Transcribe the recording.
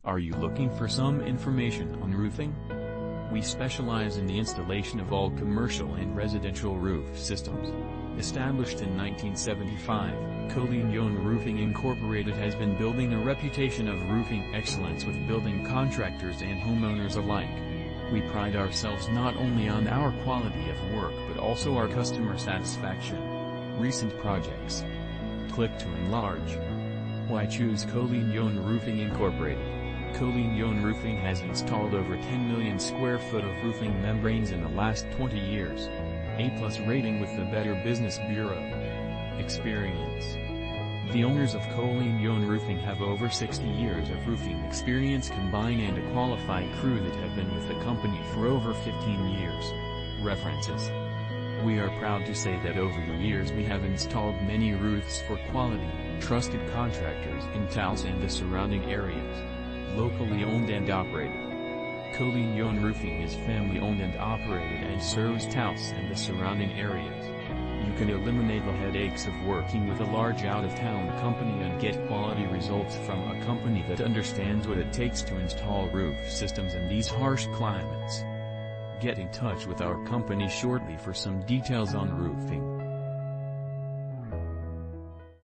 Are you looking for some information on roofing? We specialize in the installation of all commercial and residential roof systems. Established in 1975, Abilene Roofing Incorporated has been building a reputation of roofing excellence with building contractors and homeowners alike. We pride ourselves not only on our quality of work but also our customer satisfaction. Recent projects. Click to enlarge. Why choose Abilene Roofing Incorporated? Abilene Roofing has installed over 10 million square foot of roofing membranes in the last 20 years. A+ rating with the Better Business Bureau. Experience. The owners of Abilene Roofing have over 60 years of roofing experience combined and a qualified crew that have been with the company for over 15 years. References. We are proud to say that over the years we have installed many roofs for quality, trusted contractors in Taos and the surrounding areas. Locally owned and operated. Abilene Roofing is family owned and operated and serves Taos and the surrounding areas. You can eliminate the headaches of working with a large out-of-town company and get quality results from a company that understands what it takes to install roof systems in these harsh climates. Get in touch with our company shortly for some details on roofing.